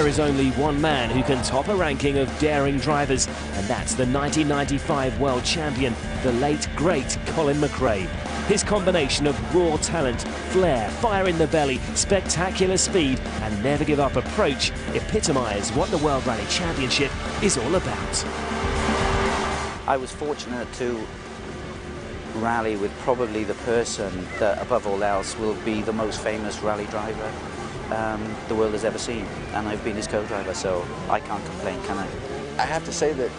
There is only one man who can top a ranking of daring drivers, and that's the 1995 world champion, the late, great Colin McRae. His combination of raw talent, flair, fire in the belly, spectacular speed and never give up approach epitomise what the World Rally Championship is all about. I was fortunate to rally with probably the person that above all else will be the most famous rally driver the world has ever seen, and I've been his co-driver, so I can't complain, can I? I have to say that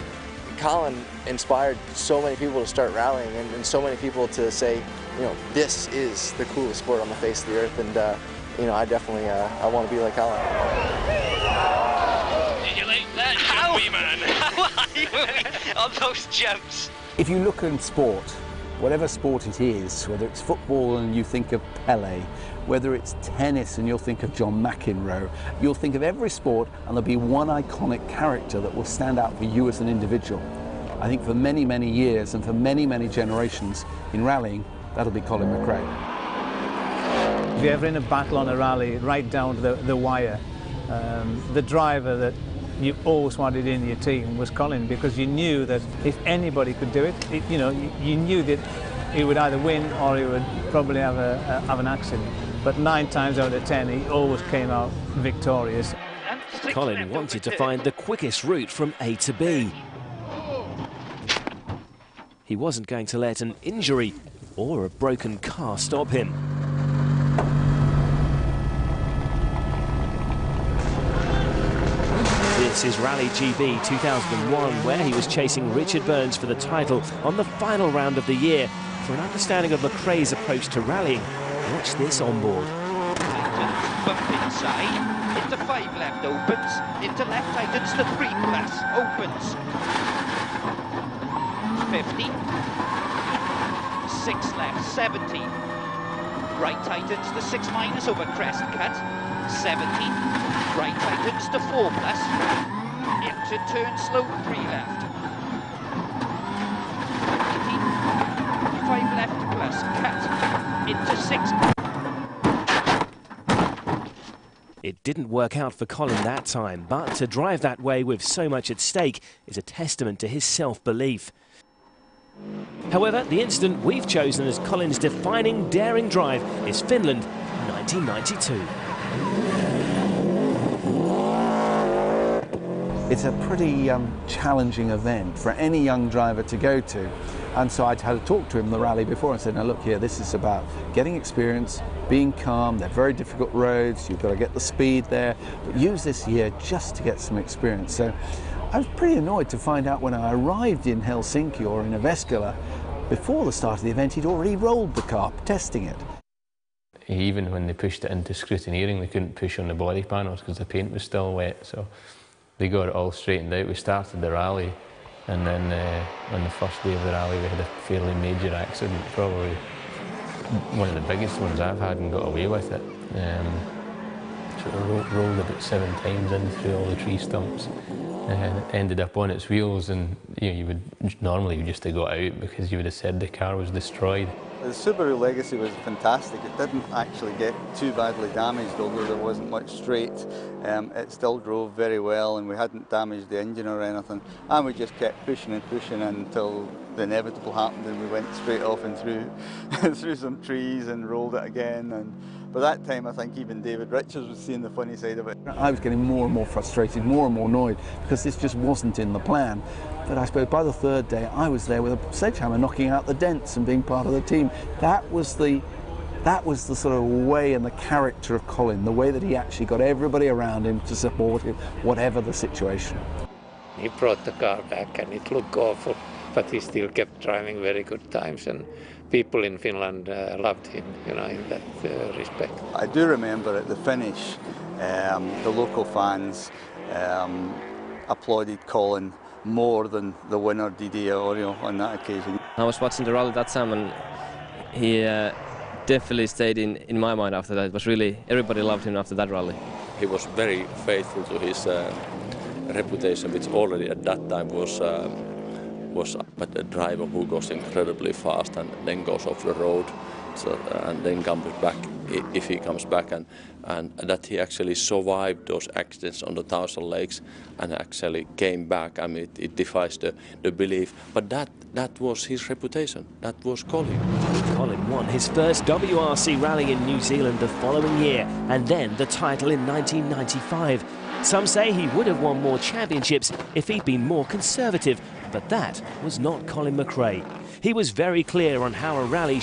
Colin inspired so many people to start rallying, and so many people to say, you know, this is the coolest sport on the face of the earth, and you know, I definitely I want to be like Colin. Did you like that jump, wee man? How are you on those jumps? If you look at sport, whatever sport it is, whether it's football and you think of Pele, whether it's tennis and you'll think of John McEnroe, you'll think of every sport and there'll be one iconic character that will stand out for you as an individual. I think for many, many years and for many, many generations in rallying, that'll be Colin McRae. If you're ever in a battle on a rally, right down to the wire, the driver that you always wanted in your team was Colin, because you knew that if anybody could do it, you know, you knew that he would either win or he would probably have an accident. But 9 times out of 10, he always came out victorious. Colin wanted to find the quickest route from A to B. He wasn't going to let an injury or a broken car stop him. This is Rally GB 2001, where he was chasing Richard Burns for the title on the final round of the year. For an understanding of McRae's approach to rallying, watch this on board. Bump inside, into 5 left opens, into left tightens to 3 plus, opens. 50, 6 left, 70. Right tightens to 6 minus over crest cut, 70. Right tightens to 4 plus, into turn slow 3 left. 5 left plus, cut, into 6. It didn't work out for Colin that time, but to drive that way with so much at stake is a testament to his self-belief. However, the incident we've chosen as Colin's defining daring drive is Finland, 1992. It's a pretty challenging event for any young driver to go to. And so I'd had a talk to him in the rally before and said, now look here, this is about getting experience, being calm, they're very difficult roads, you've got to get the speed there, but use this year just to get some experience. So I was pretty annoyed to find out when I arrived in Helsinki or in Avescala, before the start of the event, he'd already rolled the car, testing it. Even when they pushed it into scrutineering, they couldn't push on the body panels because the paint was still wet, so they got it all straightened out. We started the rally, and then on the first day of the rally we had a fairly major accident, probably one of the biggest ones I've had, and got away with it. So it rolled about 7 times in through all the tree stumps, and ended up on its wheels, and you know, you would normally just have got out because you would have said the car was destroyed. The Subaru Legacy was fantastic. It didn't actually get too badly damaged, although there wasn't much straight. It still drove very well, and we hadn't damaged the engine or anything. And we just kept pushing and pushing until the inevitable happened, and we went straight off and through some trees and rolled it again. And by that time, I think even David Richards was seeing the funny side of it. I was getting more and more frustrated, more and more annoyed, because this just wasn't in the plan. But I suppose by the 3rd day, I was there with a sledgehammer knocking out the dents and being part of the team. That was the sort of way and the character of Colin, the way that he actually got everybody around him to support him, whatever the situation. He brought the car back and it looked awful, but he still kept driving very good times, and people in Finland loved him, you know, in that respect. I do remember at the finish, the local fans applauded Colin more than the winner, Didier Oriol, on that occasion. I was watching the rally that time, and he definitely stayed in my mind after that. It was really, everybody loved him after that rally. He was very faithful to his reputation, which already at that time was but a driver who goes incredibly fast and then goes off the road, so, and then comes back if he comes back, and that he actually survived those accidents on the 1,000 lakes and actually came back. I mean, it defies the belief. But that was his reputation. That was Colin. Colin won his first WRC rally in New Zealand the following year, and then the title in 1995. Some say he would have won more championships if he'd been more conservative, but that was not Colin McRae. He was very clear on how a rally